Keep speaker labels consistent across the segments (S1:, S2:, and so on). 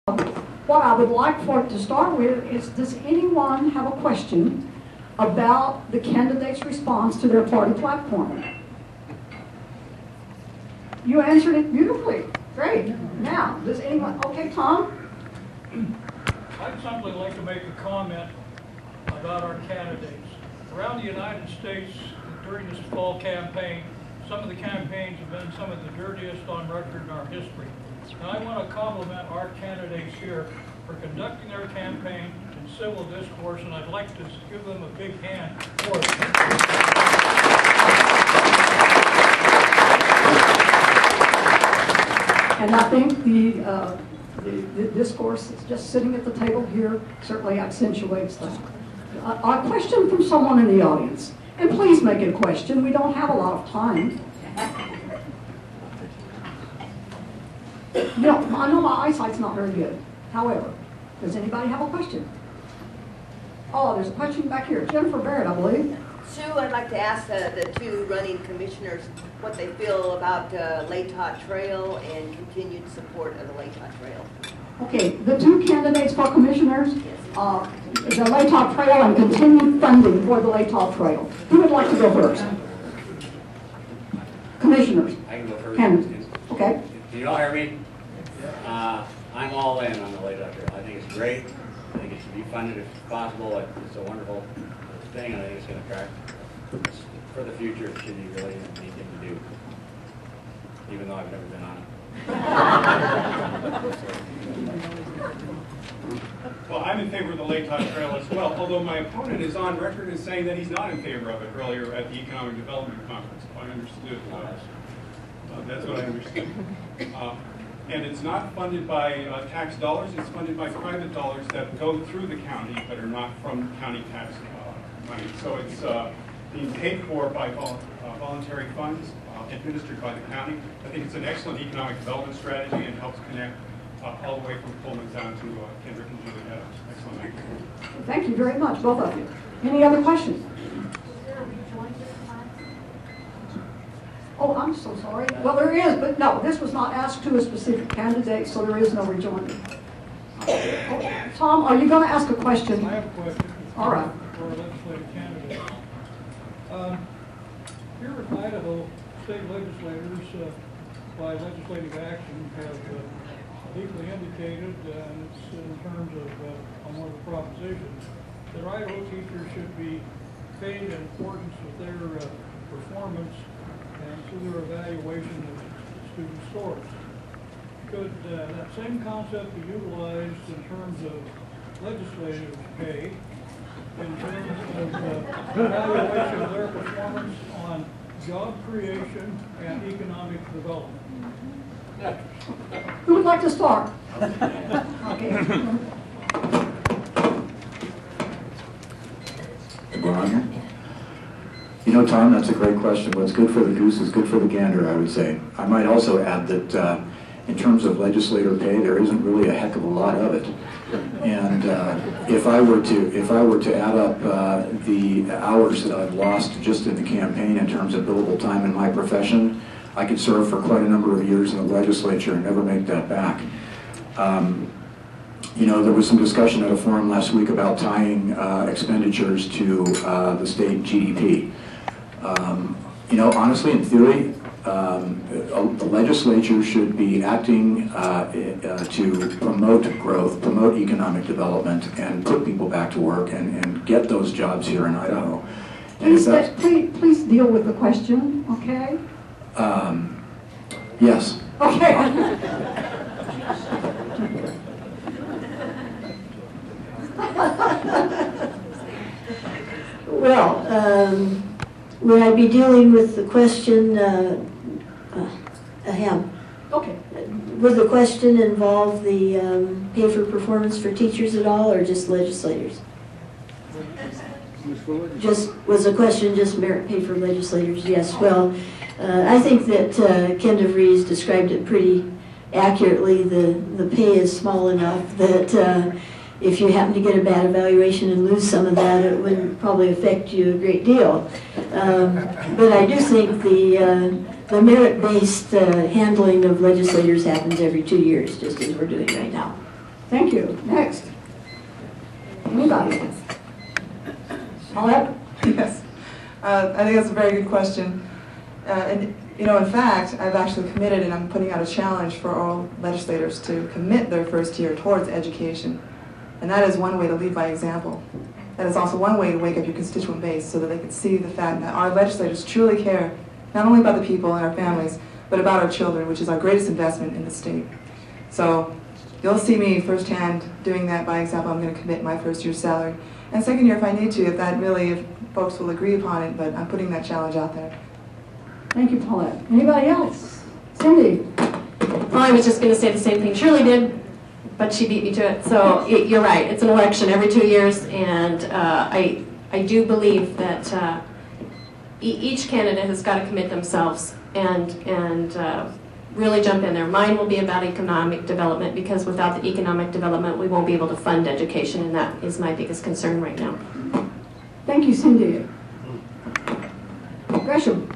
S1: What I would like for it to start with is, does anyone have a question about the candidate's response to their party platform? You answered it beautifully. Great. Now, does anyone? Okay, Tom?
S2: I'd simply like to make a comment about our candidates. Around the United States, during this fall campaign, some of the campaigns have been some of the dirtiest on record in our history. Now, I want to compliment our candidates here for conducting their campaign in civil discourse, and I'd like to give them a big hand for it.
S1: And I think the discourse is just sitting at the table here certainly accentuates that. A question from someone in the audience, and please make it a question. We don't have a lot of time. No, I know my eyesight's not very good. However, does anybody have a question? Oh, there's a question back here. Jennifer Barrett, I believe.
S3: Sue, I'd like to ask the two running commissioners what they feel about Laytot Trail and continued support of the Laytot Trail.
S1: Okay, the two candidates for commissioners, the Laytot Trail and continued funding for the Laytot Trail. Who would like to go first? Commissioners.
S4: I can go first.
S1: Okay.
S4: Can you all hear me? I'm all in on the Laytot Trail. I think it's great. I think it should be funded if possible. It's a wonderful thing, and I think it's going to attract, for the future, it should be really a neat thing to do, even though I've never been on it.
S5: Well, I'm in favor of the Laytot Trail as well, although my opponent is on record as saying that he's not in favor of it earlier at the Economic Development Conference. I understood. That's what I understood. And it's not funded by tax dollars, it's funded by private dollars that go through the county but are not from county tax money. So it's being paid for by voluntary funds administered by the county. I think it's an excellent economic development strategy and helps connect all the way from Pullman down to Kendrick and Julie Adams. Excellent.
S1: Thank you very much, both of you. Any other questions? Oh, I'm so sorry. Well, there is, but no, this was not asked to a specific candidate, so there is no rejoinder. Oh, Tom, are you going to ask a question?
S2: I have a question.
S1: All right.
S2: For a legislative candidate. Here in Idaho, state legislators, by legislative action, have deeply indicated, and it's in terms of on one of the propositions, that Idaho teachers should be paid in accordance with their performance and through their evaluation of student scores. Could that same concept be utilized in terms of legislative pay, in terms of evaluation of their performance on job creation and economic development?
S1: Who would like to start? Okay.
S6: Ron? You know, Tom, that's a great question. What's good for the goose is good for the gander, I would say. I might also add that in terms of legislator pay, there isn't really a heck of a lot of it. And if I were to add up the hours that I've lost just in the campaign in terms of billable time in my profession, I could serve for quite a number of years in the legislature and never make that back. You know, there was some discussion at a forum last week about tying expenditures to the state GDP. You know, honestly, in theory, the legislature should be acting to promote growth, promote economic development, and put people back to work and get those jobs here in Idaho.
S1: Please deal with the question, okay?
S6: Yes.
S1: Okay.
S7: Well, would I be dealing with the question,
S1: Okay.
S7: would the question involve the pay for performance for teachers at all, or just legislators? Was the question just merit pay for legislators? Yes. Well, I think that Ken DeVries described it pretty accurately. The pay is small enough that if you happen to get a bad evaluation and lose some of that, it wouldn't probably affect you a great deal. But I do think the merit-based handling of legislators happens every 2 years, just as we're doing right now.
S1: Thank you. Next. Anybody? Paulette?
S8: Yes. I think that's a very good question. And, you know, in fact, I've actually committed, and I'm putting out a challenge for all legislators to commit their first year towards education. And that is one way to lead by example. That is also one way to wake up your constituent base so that they can see the fact that our legislators truly care, not only about the people and our families, but about our children, which is our greatest investment in the state. So you'll see me firsthand doing that by example. I'm going to commit my first year's salary. And second year if I need to, if folks will agree upon it, but I'm putting that challenge out there.
S1: Thank you, Paulette. Anybody else? Cindy?
S9: Well, I was just going to say the same thing Shirley did, but she beat me to it. So you're right. It's an election every 2 years, and I do believe that each candidate has got to commit themselves and really jump in there. Mine will be about economic development, because without the economic development, we won't be able to fund education, and that is my biggest concern right now.
S1: Thank you, Cindy. Gresham?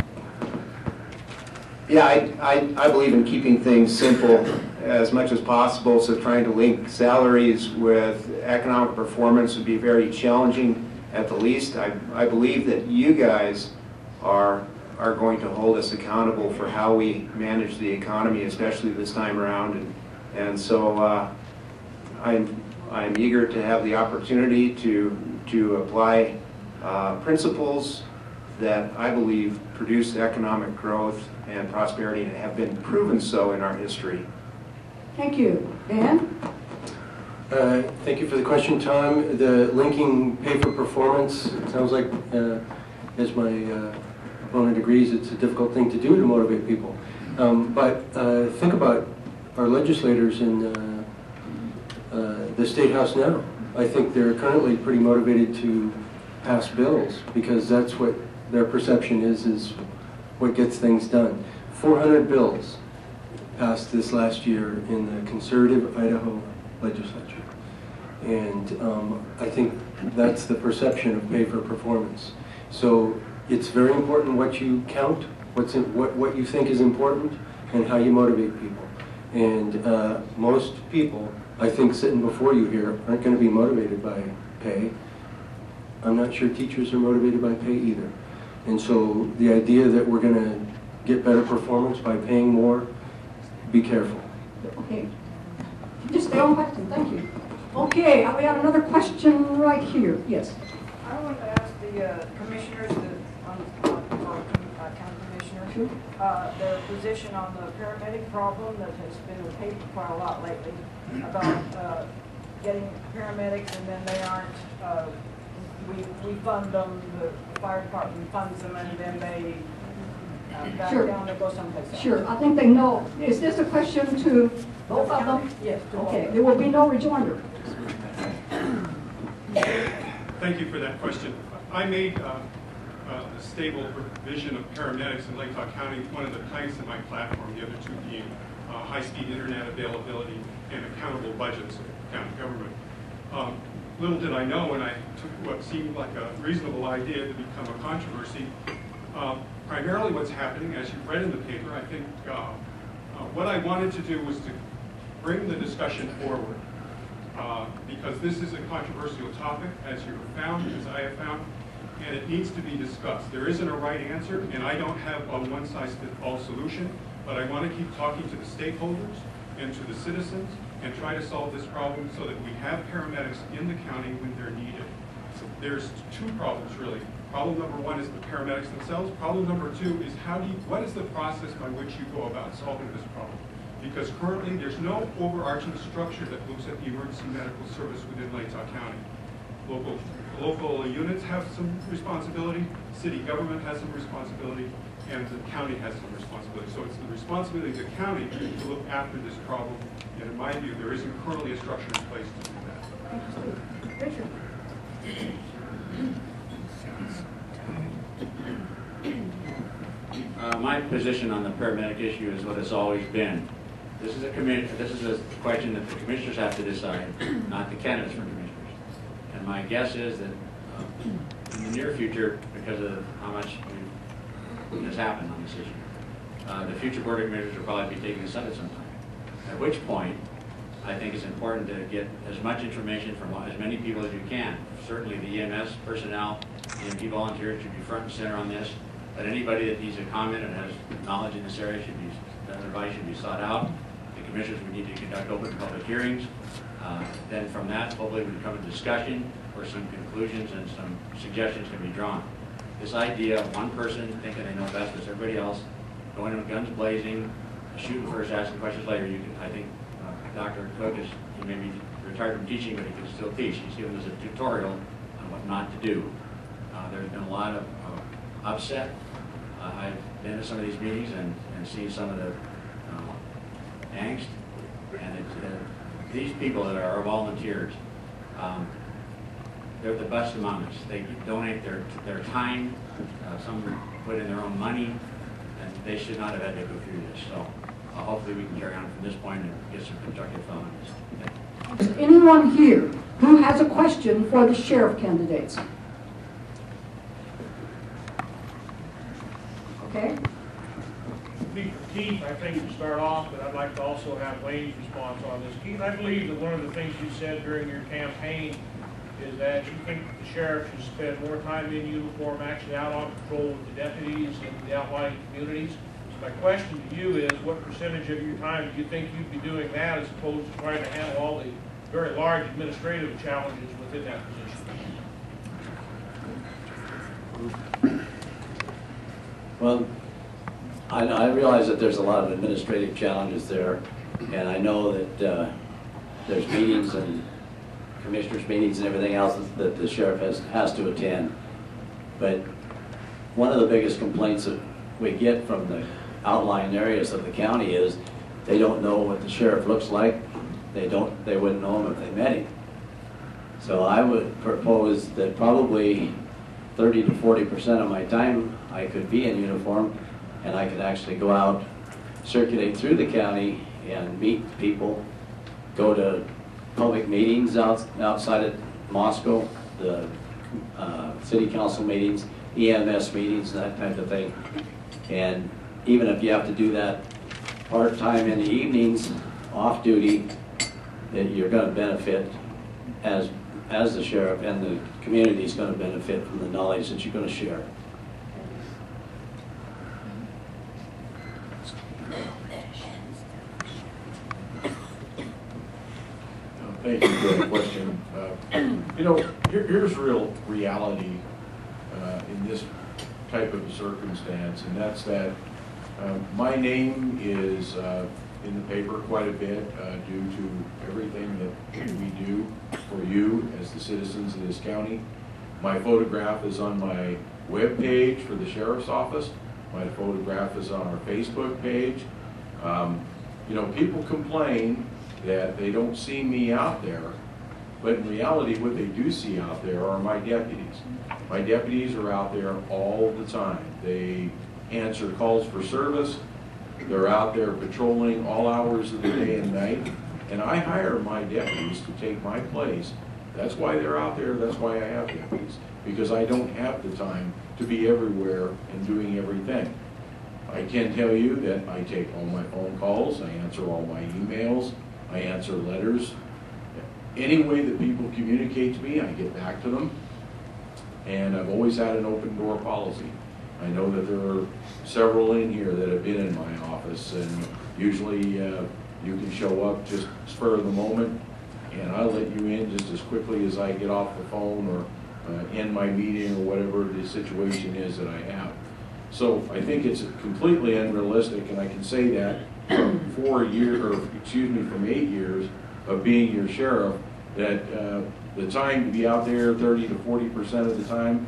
S10: Yeah, I believe in keeping things simple as much as possible, so trying to link salaries with economic performance would be very challenging at the least. I believe that you guys are going to hold us accountable for how we manage the economy, especially this time around, and so I'm eager to have the opportunity to apply principles that I believe produce economic growth and prosperity and have been proven so in our history.
S1: Thank you. Dan?
S11: Thank you for the question, Tom. The linking pay for performance, it sounds like, as my opponent agrees, it's a difficult thing to do to motivate people. But think about our legislators in the State House now. I think they're currently pretty motivated to pass bills because that's what their perception is what gets things done. 400 bills passed this last year in the conservative Idaho legislature. And I think that's the perception of pay for performance. So it's very important what you count, what you think is important, and how you motivate people. And most people, I think, sitting before you here aren't going to be motivated by pay. I'm not sure teachers are motivated by pay either. And so the idea that we're going to get better performance by paying more, be careful.
S1: Okay. Just stay on question. Thank you. Okay, we have another question right here. Yes.
S12: I wanted to ask the commissioners, county commissioners, their position on the paramedic problem that has been in the paper quite a lot lately about getting paramedics and then they aren't. We fund them, the fire department funds them, and then they back
S1: Sure.
S12: down, they go someplace else.
S1: Sure, I think they know. Is this a question to both of them?
S12: Yes.
S1: Okay, there will be no rejoinder.
S5: Thank you for that question. I made a stable provision of paramedics in Lake County one of the planks in my platform, the other two being high-speed internet availability and accountable budgets of county government. Little did I know when I took what seemed like a reasonable idea to become a controversy. Primarily what's happening, as you've read in the paper, I think what I wanted to do was to bring the discussion forward because this is a controversial topic, as you have found, as I have found, and it needs to be discussed. There isn't a right answer, and I don't have a one-size-fits-all solution, but I want to keep talking to the stakeholders and to the citizens and try to solve this problem so that we have paramedics in the county when they're needed. So there's two problems, really. Problem number one is the paramedics themselves. Problem number two is what is the process by which you go about solving this problem? Because currently there's no overarching structure that looks at the emergency medical service within Latah County. Local units have some responsibility, city government has some responsibility, and the county has some responsibility. So it's the responsibility of the county to look after this problem. And in my view, there isn't currently a structure in place to do that.
S1: Richard.
S4: My position on the paramedic issue is what it's always been. This is a question that the commissioners have to decide, not the candidates for commissioners. And my guess is that in the near future, because of how much has happened on this issue, the future board of commissioners will probably be taking this up at some time. At which point, I think it's important to get as much information from as many people as you can. Certainly the EMS personnel, EMT volunteers should be front and center on this, but anybody that needs a comment and has knowledge in this area should be, that advice should be sought out. The commissioners would need to conduct open public hearings. Then from that, hopefully we can come to discussion where some conclusions and some suggestions can be drawn. This idea of one person thinking they know best as everybody else, going in with guns blazing, shooting first, asking questions later, you can, I think Dr. Cook is, he may be retired from teaching, but he can still teach. He's given us a tutorial on what not to do. There's been a lot of upset. I've been to some of these meetings and seen some of the angst, and these people that are volunteers, they're the best among us. They donate their time, some put in their own money, and they should not have had to go through this. So hopefully we can carry on from this point and get some constructive thought on this.
S1: Is anyone here who has a question for the sheriff candidates? Okay.
S13: Keith, I think to start off, but I'd like to also have Wayne's response on this. Keith, I believe that one of the things you said during your campaign is that you think the sheriff should spend more time in uniform, actually out on patrol with the deputies in the outlying communities. So my question to you is, what percentage of your time do you think you'd be doing that as opposed to trying to handle all the very large administrative challenges within that position?
S14: Well, I realize that there's a lot of administrative challenges there, and I know that there's meetings and commissioners' meetings and everything else that the sheriff has to attend. But one of the biggest complaints that we get from the outlying areas of the county is they don't know what the sheriff looks like. They wouldn't know him if they met him. So I would propose that probably 30 to 40% of my time I could be in uniform, and I could actually go out, circulate through the county and meet people, go to public meetings outside of Moscow, the city council meetings, EMS meetings, that type of thing. And even if you have to do that part-time in the evenings, off-duty, that you're going to benefit as the sheriff, and the community is going to benefit from the knowledge that you're going to share.
S15: Thank you for the question. You know, here's real reality in this type of a circumstance, and that's that my name is in the paper quite a bit due to everything that we do for you as the citizens of this county. My photograph is on my web page for the sheriff's office. My photograph is on our Facebook page. You know, people complain that they don't see me out there, but in reality what they do see out there are my deputies. My deputies are out there all the time. They answer calls for service. They're out there patrolling all hours of the day and night, and I hire my deputies to take my place. That's why they're out there. That's why I have deputies, because I don't have the time to be everywhere and doing everything. I can tell you that I take all my phone calls, I answer all my emails, I answer letters. Any way that people communicate to me, I get back to them. And I've always had an open door policy. I know that there are several in here that have been in my office, and usually you can show up just spur of the moment, and I'll let you in just as quickly as I get off the phone or end my meeting or whatever the situation is that I have. So I think it's completely unrealistic, and I can say that from 4 years, or excuse me, from 8 years of being your sheriff, that the time to be out there 30 to 40% of the time,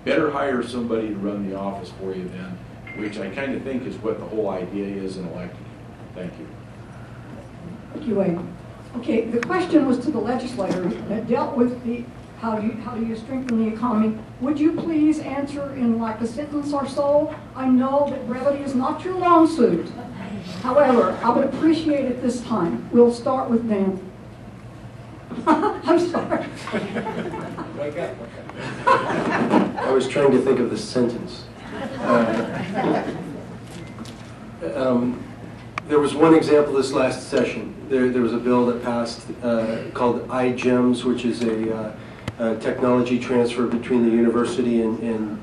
S15: better hire somebody to run the office for you then, which I kind of think is what the whole idea is in electing you. Thank you.
S1: Thank you, Wayne. Okay, the question was to the legislator that dealt with the how do you strengthen the economy. Would you please answer in like a sentence or so? I know that brevity is not your long suit. However, I would appreciate it this time. We'll start with Dan. I'm sorry.
S11: Wake up. I was trying to think of the sentence. There was one example this last session. There was a bill that passed called iGEMS, which is a technology transfer between the university and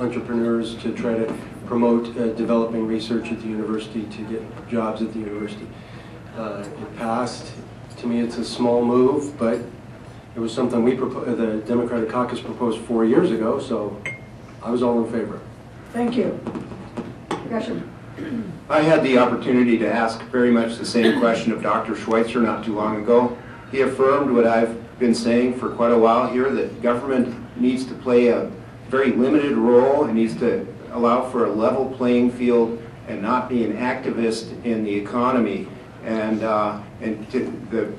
S11: entrepreneurs to try to promote developing research at the university to get jobs at the university. It passed. To me, it's a small move, but it was something the Democratic Caucus proposed 4 years ago, so I was all in favor.
S1: Thank you. Discussion.
S10: I had the opportunity to ask very much the same question of Dr. Schweitzer not too long ago. He affirmed what I've been saying for quite a while here, that government needs to play a very limited role and needs to allow for a level playing field and not be an activist in the economy. And the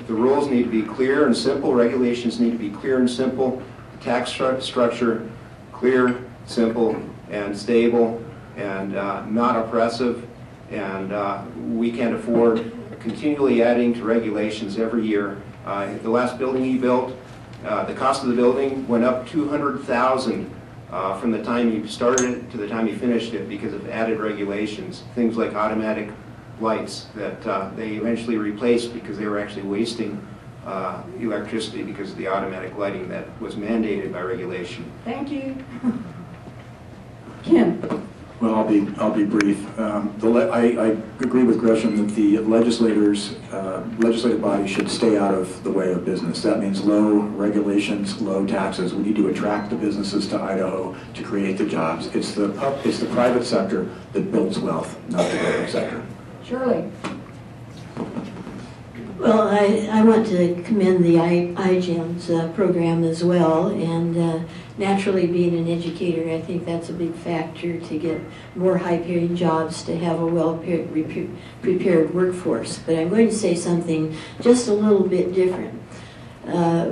S10: rules need to be clear and simple, regulations need to be clear and simple, tax structure clear, simple, and stable, and not oppressive, and we can't afford continually adding to regulations every year. The last building he built, the cost of the building went up $200,000 from the time he started it to the time he finished it because of added regulations, things like automatic lights that they eventually replaced because they were actually wasting electricity because of the automatic lighting that was mandated by regulation.
S1: Thank you. Ken.
S6: Well, I'll be brief. I agree with Gresham that the legislative body should stay out of the way of business. That means low regulations, low taxes. We need to attract the businesses to Idaho to create the jobs. It's the private sector that builds wealth, not the public sector.
S1: Shirley.
S7: Well, I want to commend the iGEMS program as well, and naturally being an educator, I think that's a big factor to get more high-paying jobs, to have a well-prepared workforce. But I'm going to say something just a little bit different.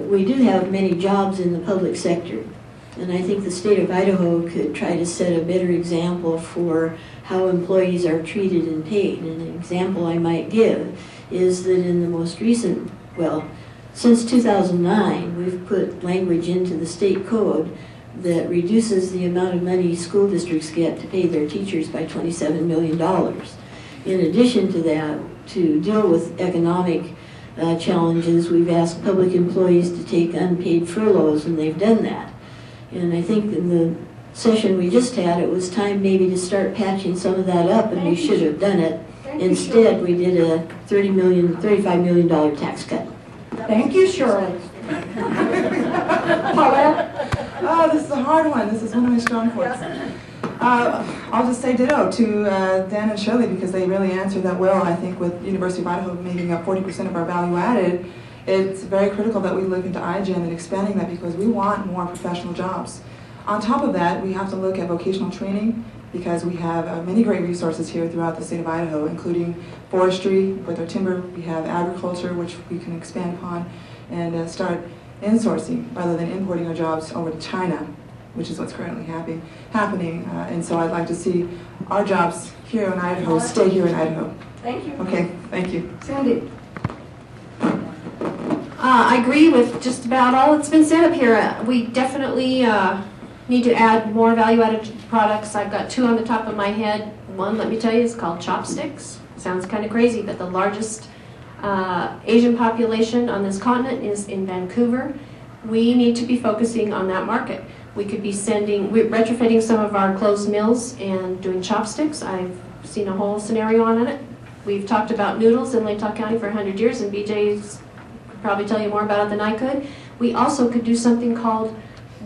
S7: We do have many jobs in the public sector, and I think the state of Idaho could try to set a better example for how employees are treated and paid. And an example I might give is that in the most recent, since 2009, we've put language into the state code that reduces the amount of money school districts get to pay their teachers by $27 million. In addition to that, to deal with economic challenges, we've asked public employees to take unpaid furloughs, and they've done that. And I think in the session we just had, it was time maybe to start patching some of that up, and we should have done it. Instead, we did a $35 million tax cut.
S1: Thank you, Shirley. Paulette?
S8: Oh, this is a hard one. This is one of my strong points. I'll just say ditto to Dan and Shirley because they really answered that well. I think with University of Idaho making up 40% of our value added, it's very critical that we look into iGEM and expanding that because we want more professional jobs. On top of that, we have to look at vocational training because we have many great resources here throughout the state of Idaho, including forestry with our timber. We have agriculture, which we can expand upon, and start insourcing rather than importing our jobs over to China, which is what's currently happening. And so I'd like to see our jobs here in Idaho stay here in Idaho.
S1: Thank you.
S8: Okay, thank you.
S1: Sandy.
S9: I agree with just about all that's been said up here. We definitely need to add more value-added products. I've got two on the top of my head. One, let me tell you, is called chopsticks. Sounds kind of crazy, but the largest Asian population on this continent is in Vancouver. We need to be focusing on that market. We could be we're retrofitting some of our closed mills and doing chopsticks. I've seen a whole scenario on it. We've talked about noodles in Latah County for 100 years, and BJ's could probably tell you more about it than I could. We also could do something called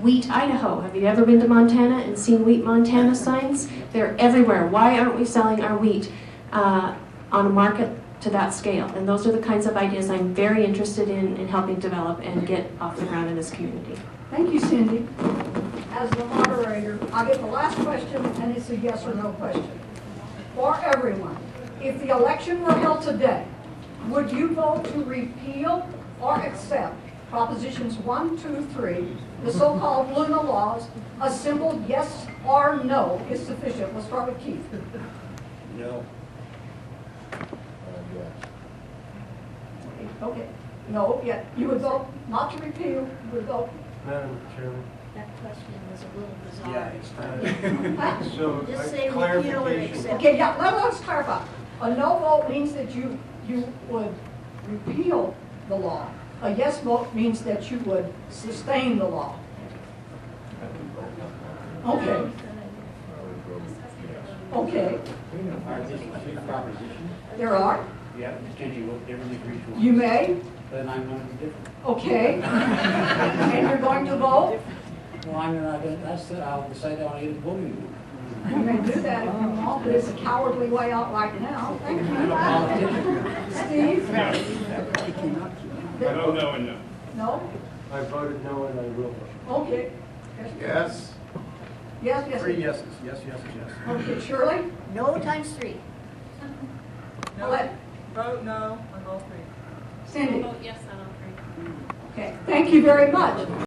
S9: Wheat Idaho. Have you ever been to Montana and seen Wheat Montana signs? They're everywhere. Why aren't we selling our wheat on a market to that scale? And those are the kinds of ideas I'm very interested in helping develop and get off the ground in this community.
S1: Thank you, Cindy. As the moderator, I get the last question, and it's a yes or no question. For everyone, if the election were held today, would you vote to repeal or accept Propositions 1, 2, 3, the so-called Luna laws? A simple yes or no is sufficient. We'll start with Keith.
S4: No.
S1: Okay. No, yeah. You would vote not to repeal. You would vote.
S11: Madam Chairman.
S7: That question was a little bizarre.
S11: So,
S7: Just say repeal or accept.
S1: Okay, yeah, let's clarify. A no vote means that you would repeal the law. A yes vote means that you would sustain the law. Okay. Okay.
S16: Are there specific propositions?
S1: There are.
S16: Yeah, can you vote differently for each one?
S1: You may.
S16: Then I'm going to be different.
S1: Okay. And you're going to vote?
S16: Well, I'm not going to, I'll decide on either voting group.
S1: You may do that if you want, but it's a cowardly way out right now. Thank you. Steve?
S5: No, no, and no.
S1: No?
S11: I voted no and I will vote.
S1: Okay.
S15: Yes.
S1: Yes, yes.
S15: Three yeses, yes, yes, yes.
S1: Okay, Shirley?
S3: No times 3.
S1: Colette?
S8: Vote no on all three.
S1: Cindy?
S9: Yes on all three.
S1: Okay, thank you very much.